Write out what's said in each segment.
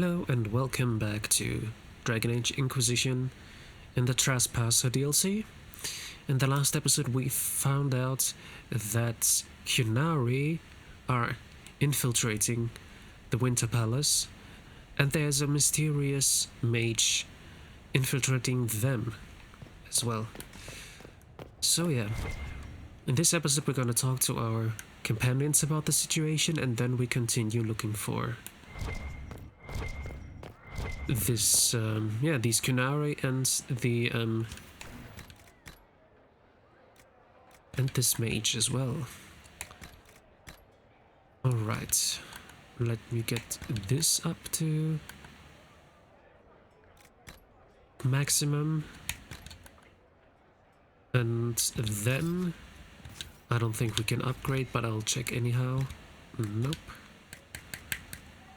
Hello and welcome back to Dragon Age Inquisition in the Trespasser DLC. In the last episode we found out that Qunari are infiltrating the Winter Palace and there's a mysterious mage infiltrating them as well. So yeah, in this episode we're gonna talk to our companions about the situation and then we continue looking for this, these Qunari and the, and this mage as well. Alright, let me get this up to maximum. And then, I don't think we can upgrade, but I'll check anyhow. Nope.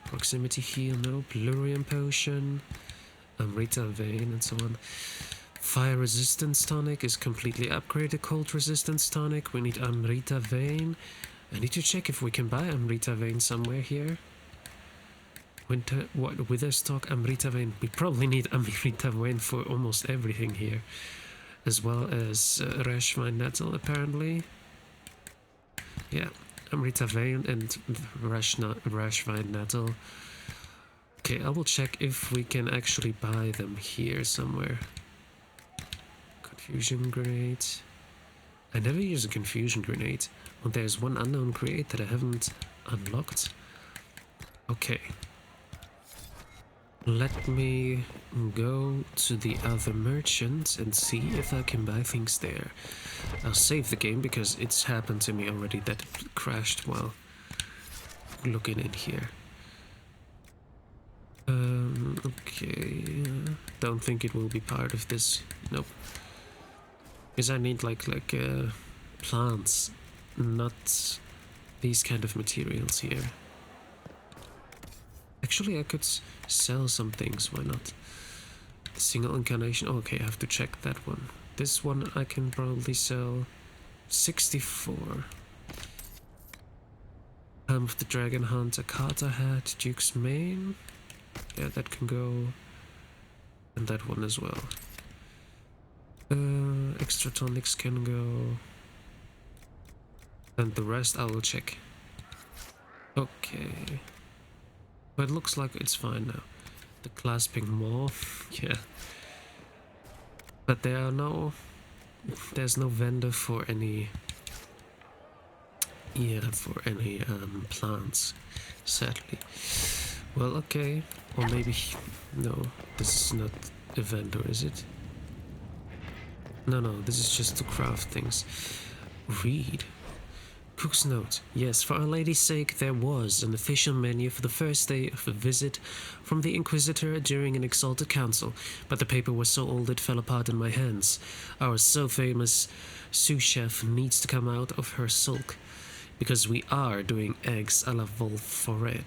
Proximity heal, no. Plurium potion, Amrita vein, and so on. Fire resistance tonic is completely upgraded. Cold resistance tonic. We need Amrita vein. I need to check if we can buy Amrita vein somewhere here. Wither stock, Amrita vein. We probably need Amrita vein for almost everything here, as well as Rashvine nettle apparently. Yeah. Amrita vein and Rashvine nettle. Okay, I will check if we can actually buy them here somewhere. Confusion grenade. I never use a confusion grenade. Well, there's one unknown create that I haven't unlocked. Okay. Let me go to the other merchant and see if I can buy things there. I'll save the game because it's happened to me already that it crashed while looking in here. Okay. Don't think it will be part of this. Nope. Because I need like plants, not these kind of materials here. Actually, I could sell some things, why not? Single incarnation, okay, I have to check that one. This one I can probably sell 64. Helm of the Dragon Hunter, Carter hat, Duke's Mane. Yeah, that can go. And that one as well. Extra tonics can go. And the rest I will check. Okay. But it looks like it's fine now. The clasping maw, yeah. But there's no vendor for any, plants, sadly. Well, okay, or maybe, no, this is not a vendor, is it? No, this is just to craft things. Read. Cook's note. Yes, for Our Lady's sake, there was an official menu for the first day of a visit from the Inquisitor during an exalted council, but the paper was so old it fell apart in my hands. Our so famous sous chef needs to come out of her sulk, because we are doing eggs a la Wolf Forêt,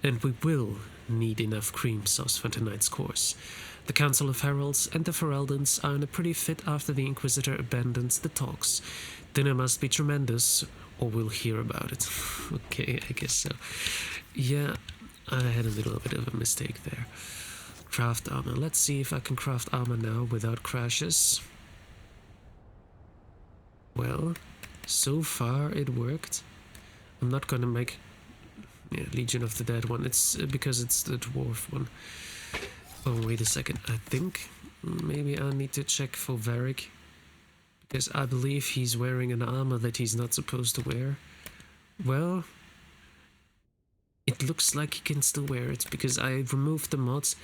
and we will need enough cream sauce for tonight's course. The Council of Heralds and the Ferelden's are in a pretty fit after the Inquisitor abandons the talks. Dinner must be tremendous, or we'll hear about it. Okay, I guess so. Yeah, I had a little bit of a mistake there. Craft armor. Let's see if I can craft armor now without crashes. Well, so far it worked. I'm not gonna make Legion of the Dead one. It's because it's the dwarf one. Oh, wait a second. I think maybe I need to check for Varric, because I believe he's wearing an armor that he's not supposed to wear. Well, it looks like he can still wear it, because I removed the mods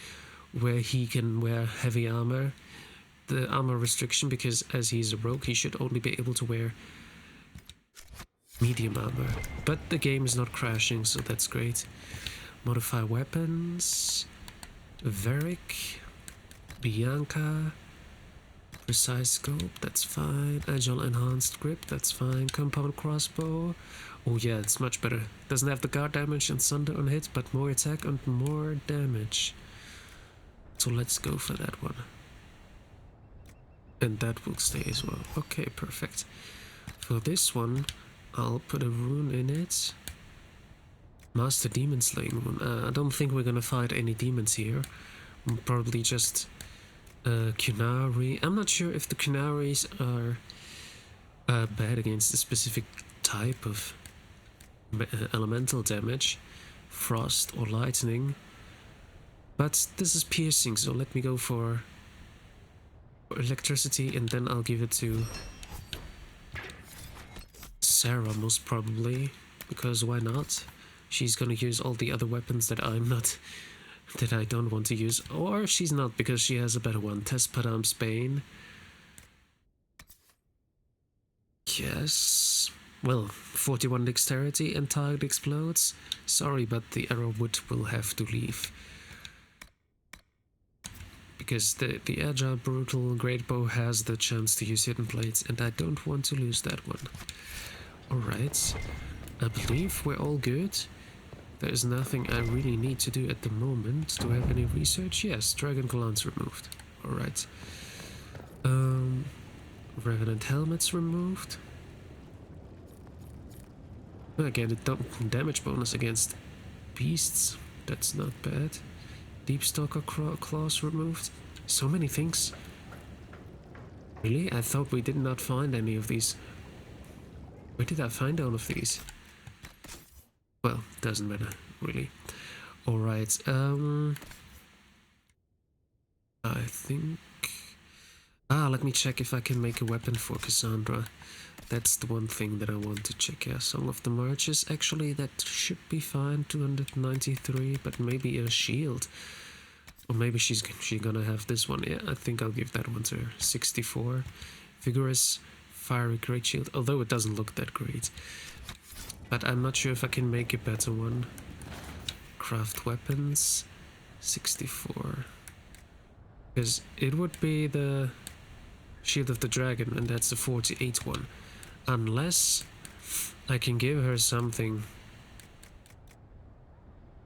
where he can wear heavy armor, the armor restriction, because as he's a rogue, he should only be able to wear medium armor. But the game is not crashing, so that's great. Modify weapons, Varric, Bianca, precise scope, that's fine. Agile enhanced grip, that's fine. Compound crossbow. Oh yeah, it's much better. Doesn't have the guard damage and sunder on hit, but more attack and more damage. So let's go for that one. And that will stay as well. Okay, perfect. For this one, I'll put a rune in it. Master Demon Slaying one. I don't think we're gonna fight any demons here. Probably just Kunari. I'm not sure if the Kunaris are bad against a specific type of elemental damage, frost or lightning. But this is piercing, so let me go for electricity, and then I'll give it to Sarah most probably, because why not? She's gonna use all the other weapons that I don't want to use, or she's not because she has a better one. Tespadam's Bane. Yes. Well, 41 dexterity and target explodes. Sorry, but the arrowwood will have to leave. Because the agile, brutal great bow has the chance to use hidden blades, and I don't want to lose that one. Alright, I believe we're all good. There is nothing I really need to do at the moment. Do I have any research? Yes, Dragon Glance removed. Alright. Revenant Helmet's removed. Again, the damage bonus against beasts. That's not bad. Deep Stalker Claws removed. So many things. Really? I thought we did not find any of these. Where did I find all of these? Well, doesn't matter, really. Alright, I think... let me check if I can make a weapon for Cassandra. That's the one thing that I want to check. Yeah, Song of the Marches. Actually, that should be fine. 293, but maybe a shield. Or maybe she's gonna have this one. Yeah, I think I'll give that one to her. 64. Vigorous, fiery great shield. Although it doesn't look that great. But I'm not sure if I can make a better one. Craft weapons. 64. Because it would be the Shield of the Dragon, and that's the 48 one. Unless I can give her something.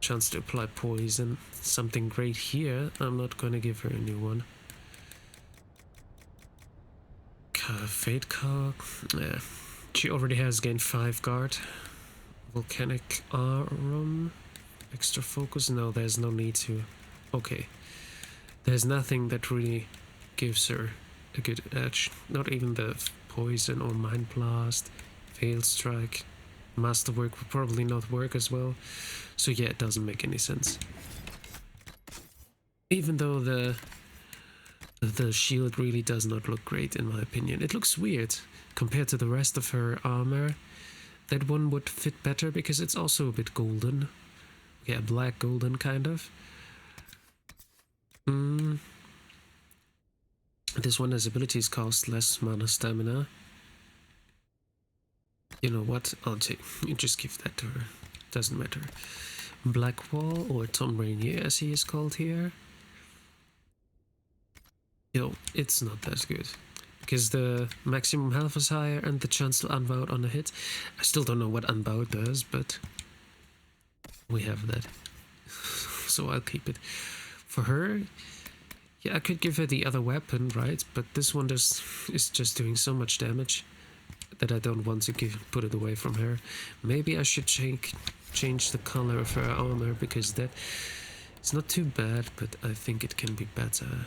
Chance to apply poison. Something great here. I'm not gonna give her a new one. Fate Cog. Yeah. She already has gained 5 guard. Volcanic Arum. Extra focus. No, there's no need to. Okay. There's nothing that really gives her a good edge. Not even the poison or mind blast. Veil Strike. Masterwork will probably not work as well. So yeah, it doesn't make any sense. Even though the shield really does not look great in my opinion. It looks weird compared to the rest of her armor. That one would fit better because it's also a bit golden. Yeah, black golden kind of. This one has abilities cost less mana stamina. You know what? I'll take. You just give that to her. Doesn't matter. Blackwall or Tom Rainier as he is called here. Yo, it's not that good. Because the maximum health is higher and the chance to unbound on a hit. I still don't know what unbound does, but we have that. So I'll keep it. For her, yeah, I could give her the other weapon, right? But this one is just doing so much damage that I don't want to put it away from her. Maybe I should change the color of her armor, because that it's not too bad, but I think it can be better.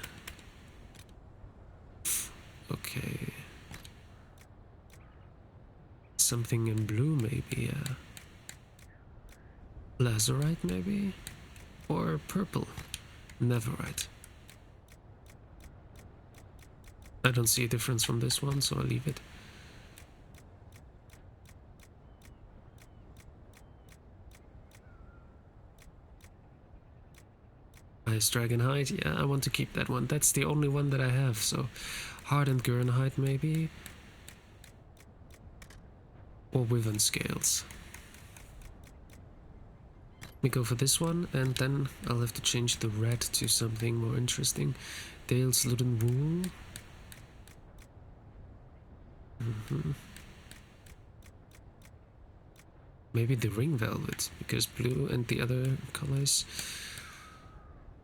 Okay. Something in blue, maybe, yeah. Lazurite, maybe? Or purple. Neverite. I don't see a difference from this one, so I'll leave it. Ice Dragonhide, yeah, I want to keep that one. That's the only one that I have, so Hardened Gurnhide maybe. Or Wyvern Scales. We go for this one, and then I'll have to change the red to something more interesting. Dale's Luden Wool. Maybe the Ring Velvet, because blue and the other colors.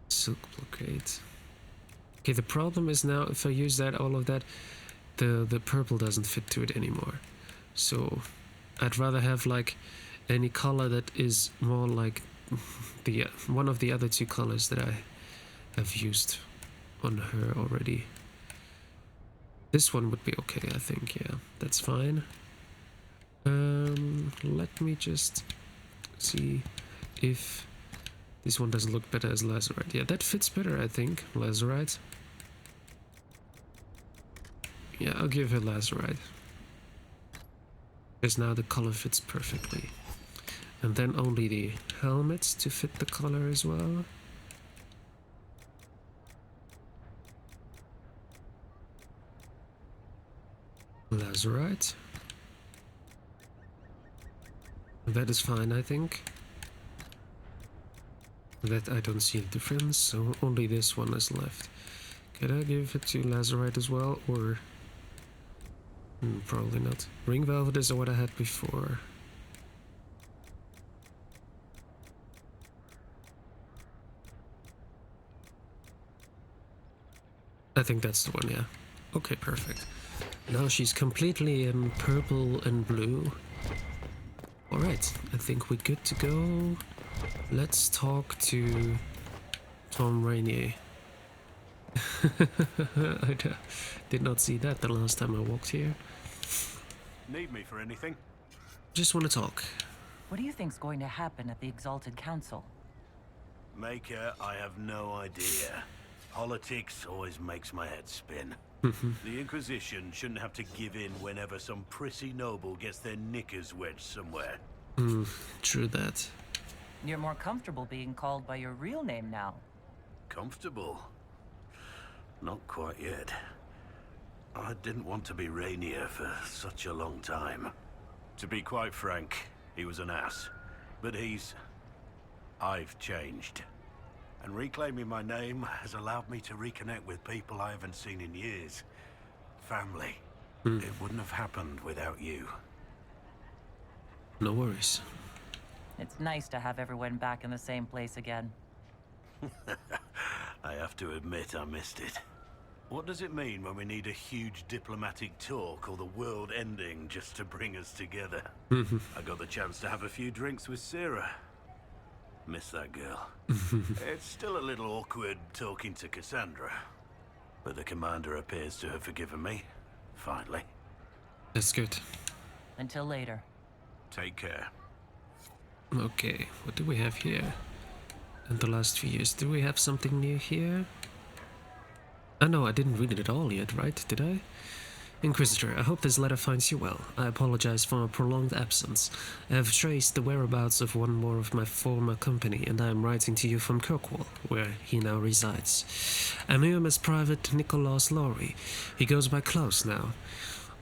Silk Blockade. Okay, the problem is now if I use that, all of that, the purple doesn't fit to it anymore. So I'd rather have like any color that is more like the one of the other two colors that I have used on her already. This one would be okay, I think. Yeah, that's fine. Let me just see if this one doesn't look better as lazurite. Yeah, that fits better, I think. Lazurite. Yeah, I'll give her lazurite, because now the color fits perfectly. And then only the helmets to fit the color as well. Lazurite. That is fine, I think. That I don't see a difference, so only this one is left. Can I give it to lazurite as well, or... probably not. Ring velvet is what I had before. I think that's the one, yeah. Okay, perfect. Now she's completely in purple and blue. Alright, I think we're good to go. Let's talk to Tom Rainier. I did not see that the last time I walked here. Need me for anything? Just want to talk. What do you think's going to happen at the Exalted Council? Maker, I have no idea. Politics always makes my head spin. The Inquisition shouldn't have to give in whenever some prissy noble gets their knickers wedged somewhere. True that. You're more comfortable being called by your real name now. Comfortable? Not quite yet. I didn't want to be Rainier for such a long time. To be quite frank, he was an ass. But I've changed. And reclaiming my name has allowed me to reconnect with people I haven't seen in years. Family. It wouldn't have happened without you. No worries. It's nice to have everyone back in the same place again. I have to admit I missed it. What does it mean when we need a huge diplomatic talk or the world ending just to bring us together? I got the chance to have a few drinks with Sarah. Miss that girl. It's still a little awkward talking to Cassandra. But the commander appears to have forgiven me. Finally. That's good. Until later. Take care. Okay, what do we have here? In the last few years, do we have something new here? No, I didn't read it at all yet, right? Did I? Inquisitor, I hope this letter finds you well. I apologize for a prolonged absence. I have traced the whereabouts of one more of my former company, and I am writing to you from Kirkwall, where he now resides. I knew him as Private Nicholas Lowry. He goes by Klaus now.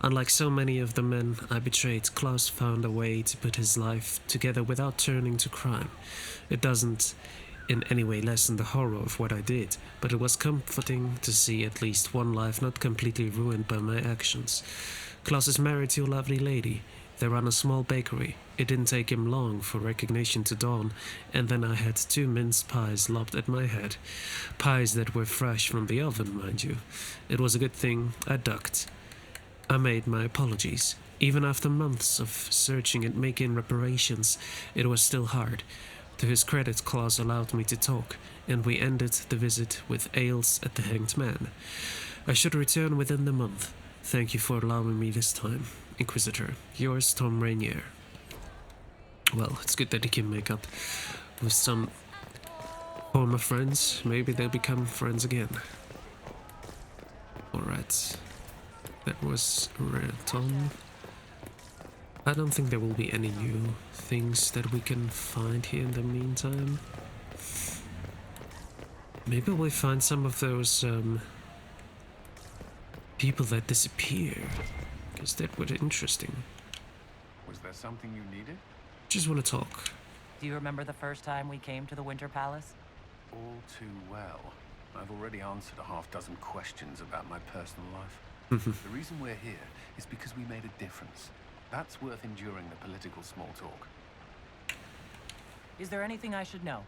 Unlike so many of the men I betrayed, Klaus found a way to put his life together without turning to crime. It doesn't in any way lessen the horror of what I did, but it was comforting to see at least one life not completely ruined by my actions. Klaus is married to a lovely lady. They run a small bakery. It didn't take him long for recognition to dawn, and then I had 2 minced pies lobbed at my head. Pies that were fresh from the oven, mind you. It was a good thing I ducked. I made my apologies. Even after months of searching and making reparations, it was still hard. To his credit, Klaus allowed me to talk, and we ended the visit with ales at the Hanged Man. I should return within the month. Thank you for allowing me this time. Inquisitor, yours, Tom Rainier. Well, it's good that he can make up with some former friends. Maybe they'll become friends again. Alright. That was Tom. I don't think there will be any new things that we can find here in the meantime. Maybe we'll find some of those people that disappear, because that would be interesting. Was there something you needed? Just want to talk. Do you remember the first time we came to the Winter Palace? All too well. I've already answered a half-dozen questions about my personal life. The reason we're here is because we made a difference. That's worth enduring the political small talk. Is there anything I should know?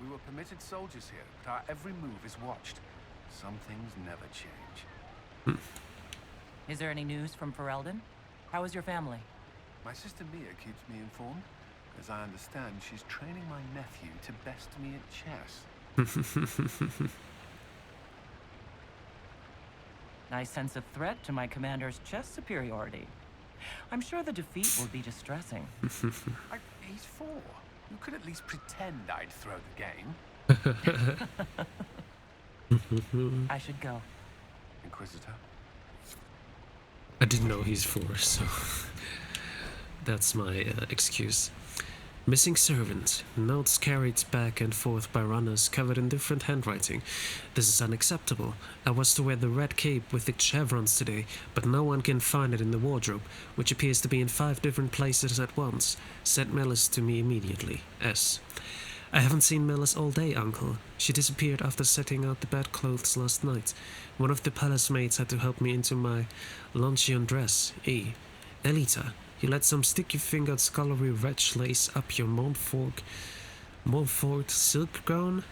We were permitted soldiers here, but our every move is watched. Some things never change. Is there any news from Ferelden? How is your family? My sister Mia keeps me informed. As I understand, she's training my nephew to best me at chess. Nice sense of threat to my commander's chess superiority. I'm sure the defeat will be distressing. He's 4. You could at least pretend I'd throw the game. I should go. Inquisitor? I didn't know he's 4, so that's my excuse. Missing servant. Notes carried back and forth by runners covered in different handwriting. This is unacceptable. I was to wear the red cape with the chevrons today, but no one can find it in the wardrobe, which appears to be in 5 different places at once. Send Melis to me immediately. S. I haven't seen Melis all day, uncle. She disappeared after setting out the bedclothes last night. One of the palace maids had to help me into my luncheon dress. E. Elita. You let some sticky-fingered scullery wretch lace up your Montfort silk gown?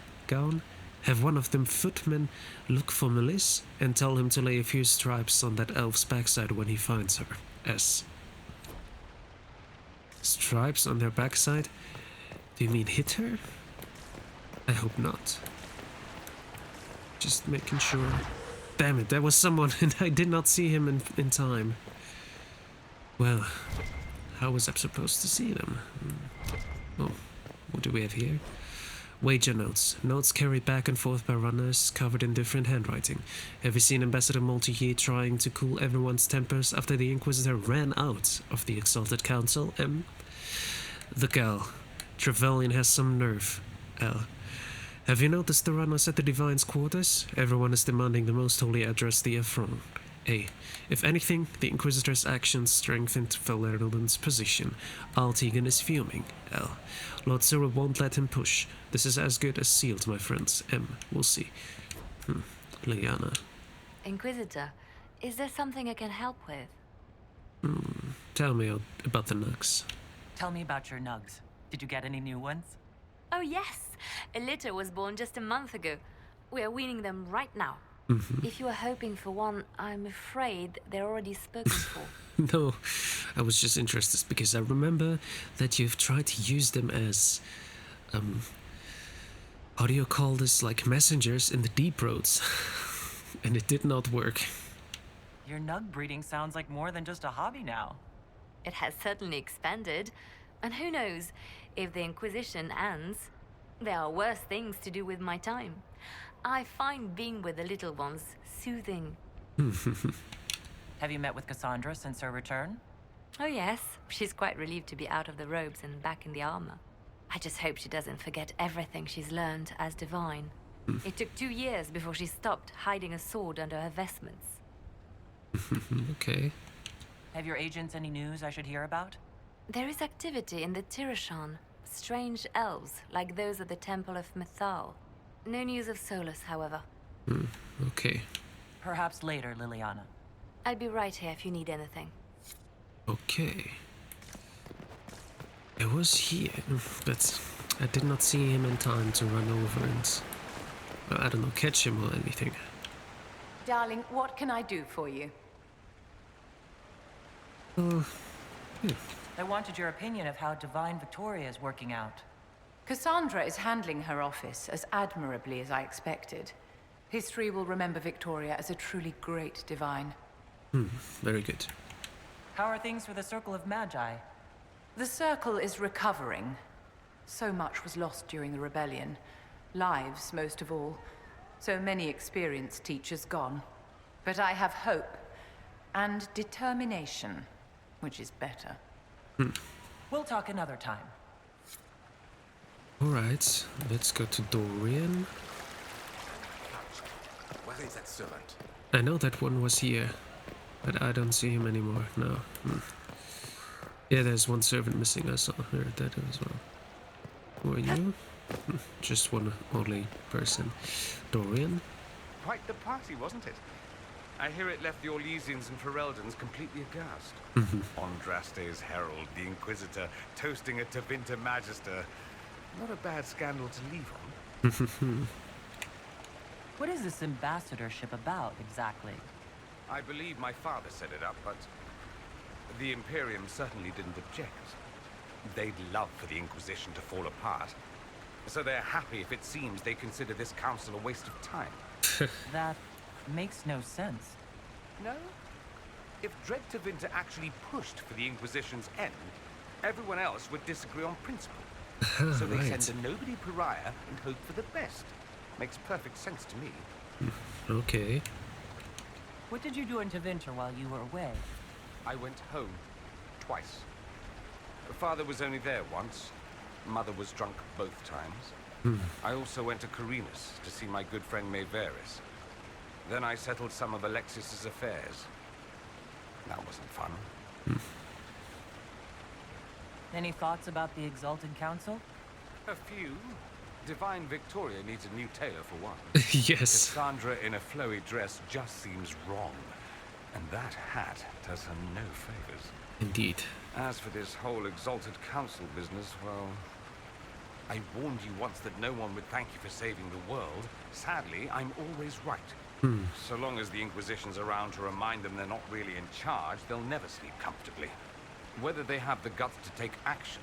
Have one of them footmen look for Melis and tell him to lay a few stripes on that elf's backside when he finds her. S. Stripes on their backside? Do you mean hit her? I hope not. Just making sure. Damn it, there was someone and I did not see him in time. Well, how was I supposed to see them? Oh, what do we have here? Wager notes. Notes carried back and forth by runners, covered in different handwriting. Have you seen Ambassador Montier trying to cool everyone's tempers after the Inquisitor ran out of the Exalted Council? M. The gal. Trevelyan has some nerve. L. Have you noticed the runners at the Divine's quarters? Everyone is demanding the Most Holy address the affront. A. If anything, the Inquisitor's actions strengthened Valerian's position. Altegan is fuming. L. Lord Cyril won't let him push. This is as good as sealed, my friends. M. We'll see. Liliana. Inquisitor, is there something I can help with? Tell me about the nugs. Tell me about your nugs. Did you get any new ones? Oh yes, a litter was born just a month ago. We are weaning them right now. If you are hoping for one, I'm afraid they're already spoken for. No, I was just interested because I remember that you've tried to use them as, how do you call this, like messengers in the deep roads, and it did not work. Your nug breeding sounds like more than just a hobby now. It has certainly expanded, and who knows, if the Inquisition ends, there are worse things to do with my time. I find being with the little ones soothing. Have you met with Cassandra since her return? Oh yes, she's quite relieved to be out of the robes and back in the armor. I just hope she doesn't forget everything she's learned as Divine. It took 2 years before she stopped hiding a sword under her vestments. Okay. Have your agents any news I should hear about? There is activity in the Tirashan. Strange elves, like those at the Temple of Mythal. No news of Solus, however. Okay. Perhaps later, Liliana. I'll be right here if you need anything. Okay. I was here, but I did not see him in time to run over and, I don't know, catch him or anything. Darling, what can I do for you? I wanted your opinion of how Divine Victoria is working out. Cassandra is handling her office as admirably as I expected. History will remember Victoria as a truly great Divine. Very good. How are things for the Circle of Magi? The Circle is recovering. So much was lost during the rebellion. Lives, most of all. So many experienced teachers gone. But I have hope. And determination. Which is better. We'll talk another time. Alright, let's go to Dorian. Where is that servant? I know that one was here, but I don't see him anymore, no. Yeah, there's one servant missing, I saw her that as well. Who are you? Just one only person. Dorian? Quite the party, wasn't it? I hear it left the Orlesians and Fereldans completely aghast. Andraste's herald, the Inquisitor, toasting a Tevinter Magister. Not a bad scandal to leave on. What is this ambassadorship about, exactly? I believe my father set it up, but the Imperium certainly didn't object. They'd love for the Inquisition to fall apart. So they're happy if it seems they consider this council a waste of time. That makes no sense. No? If Dread Tevinter actually pushed for the Inquisition's end, everyone else would disagree on principle. So they Right. send a nobody pariah and hope for the best. Makes perfect sense to me. Okay. What did you do in Tevinter while you were away? I went home twice. Father was only there once. Mother was drunk both times. I also went to Carinus to see my good friend Maeveris. Then I settled some of Alexis's affairs. That wasn't fun. Any thoughts about the Exalted Council? A few. Divine Victoria needs a new tailor for one. Yes. Cassandra in a flowy dress just seems wrong. And that hat does her no favors. Indeed. As for this whole Exalted Council business, well... I warned you once that no one would thank you for saving the world. Sadly, I'm always right. So long as the Inquisition's around to remind them they're not really in charge, they'll never sleep comfortably. Whether they have the guts to take action,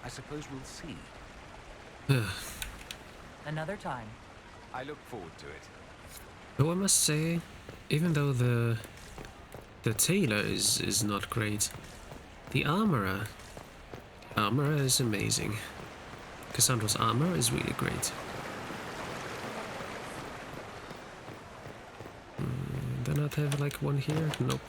I suppose we'll see. Another time. I look forward to it. Though I must say, even though the tailor is not great, the armorer is amazing. Cassandra's armor is really great. Then I'd have like one here? Nope.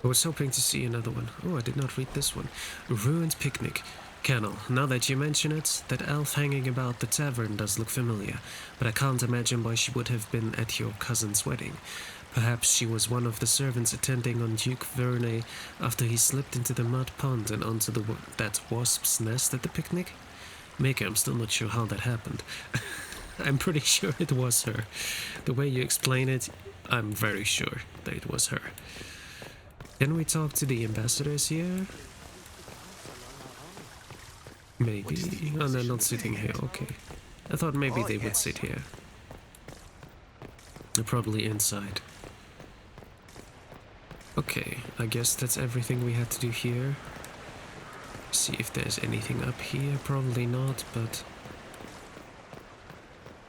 I was hoping to see another one. Oh, I did not read this one. Ruined Picnic. Colonel, now that you mention it, that elf hanging about the tavern does look familiar, but I can't imagine why she would have been at your cousin's wedding. Perhaps she was one of the servants attending on Duke Verney after he slipped into the mud pond and onto that wasp's nest at the picnic? Maker, I'm still not sure how that happened. I'm pretty sure it was her. The way you explain it, I'm very sure that it was her. Can we talk to the ambassadors here? Maybe. Oh, they're not sitting here, okay. I thought maybe they would sit here. They're probably inside. Okay, I guess that's everything we had to do here. See if there's anything up here. Probably not, but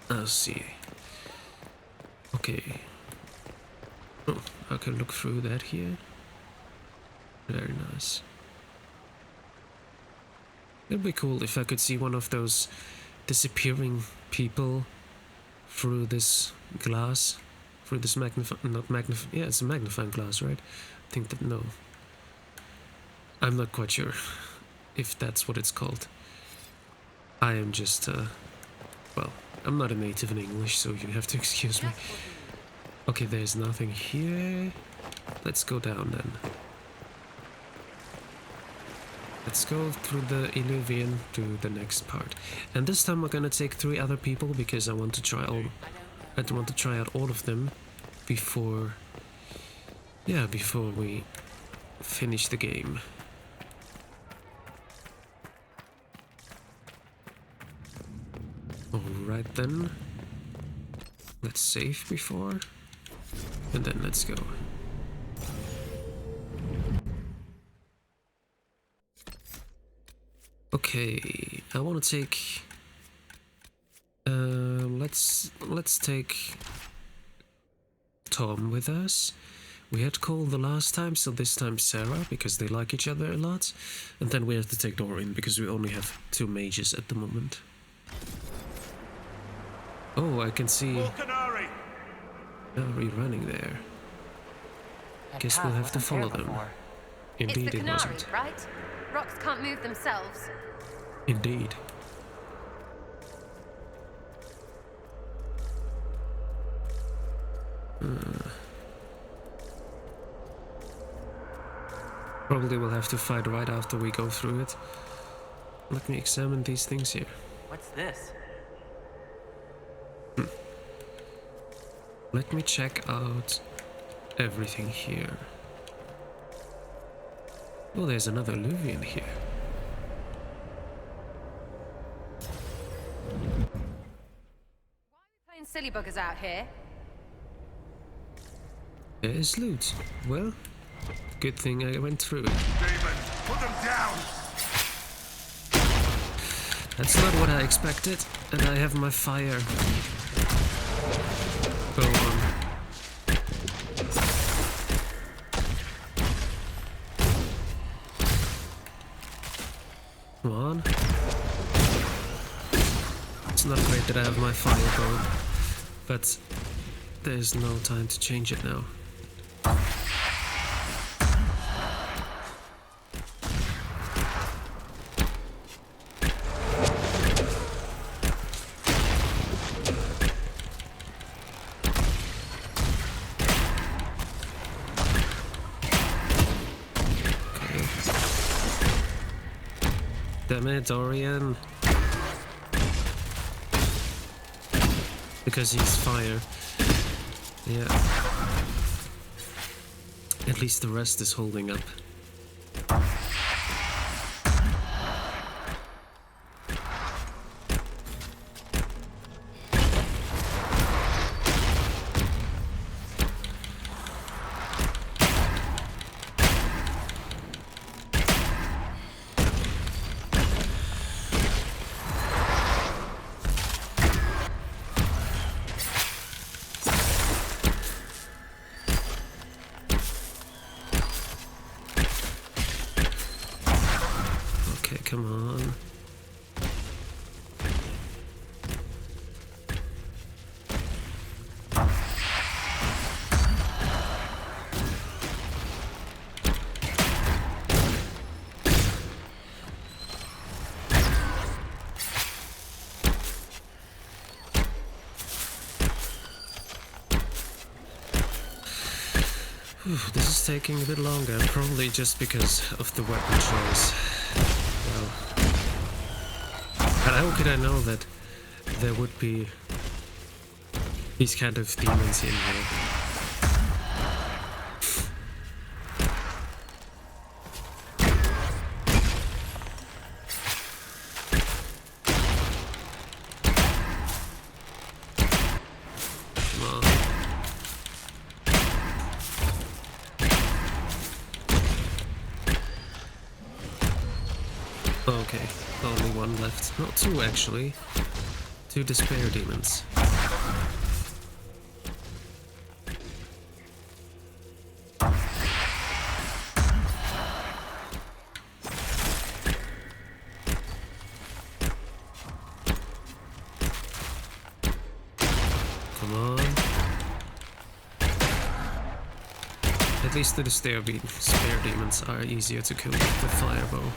I'll see. Okay. Oh, I can look through that here. Very nice. It'd be cool if I could see one of those disappearing people through this glass. Through this yeah, it's a magnifying glass, right? I think that, no. I'm not quite sure if that's what it's called. I am just, well, I'm not a native in English, so you have to excuse me. Okay, there's nothing here. Let's go down then. Let's go through the Illuvian to the next part. And this time we're gonna take 3 other people because I want to try out all of them before we finish the game. Alright then. Let's save before. And then let's go. Okay, I want to take. Let's take Tom with us. We had Cole the last time, so this time Sarah, because they like each other a lot. And then we have to take Dorian, because we only have 2 mages at the moment. Oh, I can see Nari running there. Guess we'll have to follow them. Indeed, it's the it Canary, wasn't. right? Rocks can't move themselves. Indeed. Probably we'll have to fight right after we go through it. Let me examine these things here. What's this? Let me check out everything here. Oh, there's another Luvian here. Playing silly buggers out here. There's loot. Well, good thing I went through it. Demon, put them down! That's not what I expected, and I have my fire. Go on. Come on. It's not great that I have my fire going, but there's no time to change it now. Damn it, Dorian. Because he's fire. Yeah. At least the rest is holding up. Come on. This is taking a bit longer, probably just because of the weapon choice. Well, but how could I know that there would be these kind of demons in here? Come on. Okay, only one left. Not two, actually. Two despair demons. Come on. At least the despair demons are easier to kill with the firebow.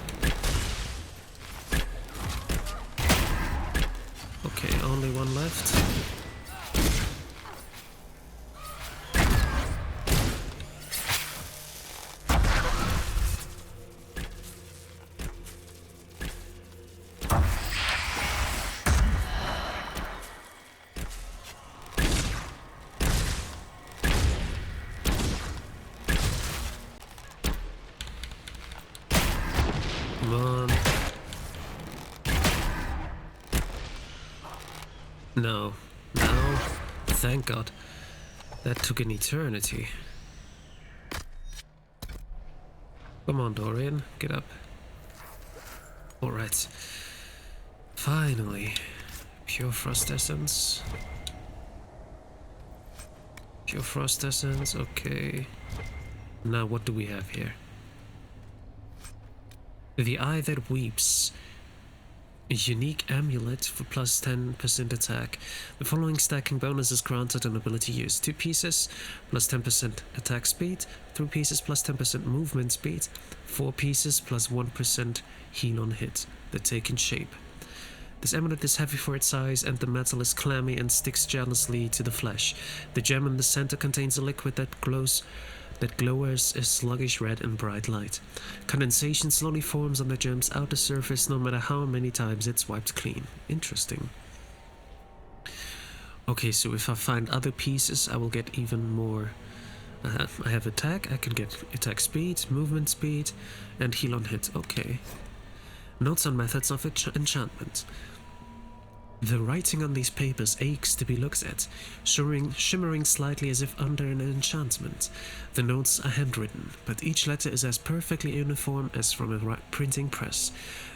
Okay, only one left. Come on. No. No. Thank God. That took an eternity. Come on, Dorian. Get up. Alright. Finally. Pure Frost Essence. Pure Frost Essence. Okay. Now what do we have here? The Eye That Weeps. A unique amulet for plus 10% attack. The following stacking bonus is granted on ability use. 2 pieces plus 10% attack speed, 3 pieces plus 10% movement speed, 4 pieces plus 1% heal on hit. The Taken Shape. This amulet is heavy for its size and the metal is clammy and sticks jealously to the flesh. The gem in the center contains a liquid that glowers a sluggish red and bright light. Condensation slowly forms on the gem's outer surface no matter how many times it's wiped clean. Interesting. Okay, so if I find other pieces, I will get even more. I have attack, I can get attack speed, movement speed, and heal on hit. Okay. Notes on methods of enchantment. The writing on these papers aches to be looked at, shimmering slightly as if under an enchantment. The notes are handwritten, but each letter is as perfectly uniform as from a printing press.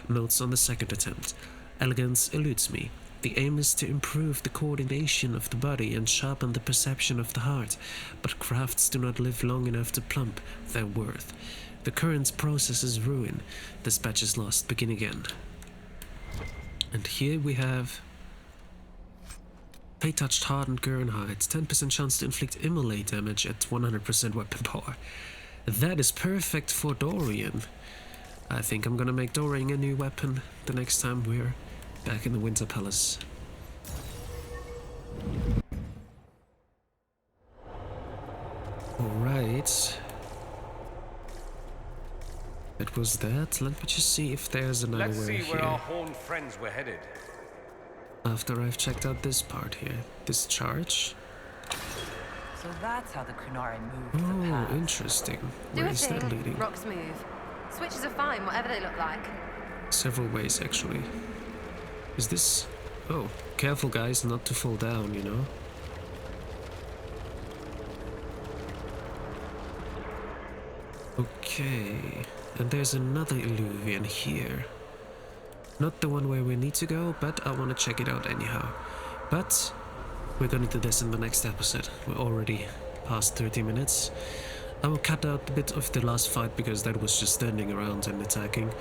Notes on the second attempt. Elegance eludes me. The aim is to improve the coordination of the body and sharpen the perception of the heart, but crafts do not live long enough to plump their worth. The current process is ruin. Dispatch is lost. Begin again. And here we have Fate touched hardened Gernheit. 10% chance to inflict immolate damage at 100% weapon power. That is perfect for Dorian. I think I'm gonna make Dorian a new weapon the next time we're back in the Winter Palace. Alright. That was that. Let me just see if there's another Let's way see where here. our horned friends were headed. After I've checked out this part here. Discharge. So that's how the Kunari moved the Oh, past. interesting. Do Where a is that thing, leading? rocks move. Switches are fine, whatever they look like. Several ways, actually. Is this... Oh, careful guys, not to fall down, you know? Okay, and there's another Illuvian here. Not the one where we need to go, but I want to check it out anyhow. But we're gonna do this in the next episode. We're already past 30 minutes. I will cut out a bit of the last fight because that was just standing around and attacking.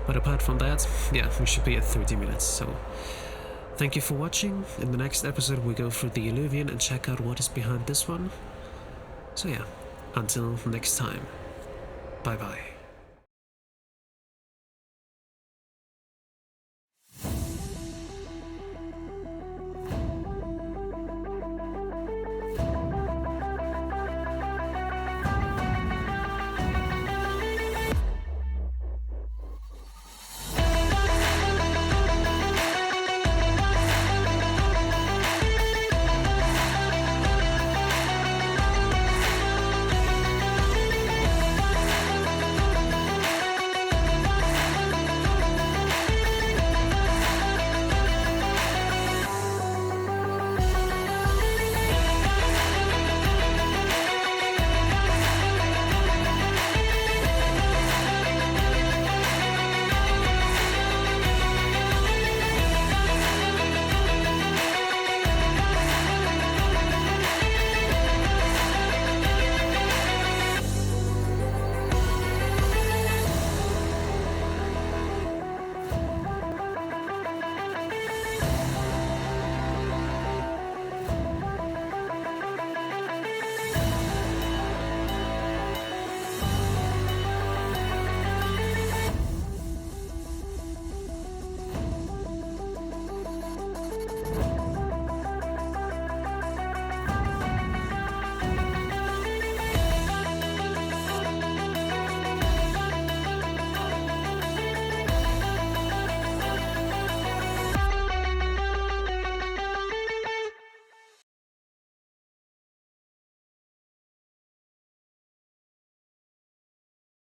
But apart from that, yeah, we should be at 30 minutes, so... Thank you for watching. In the next episode we go through the Illuvian and check out what is behind this one. So yeah, until next time. Bye bye.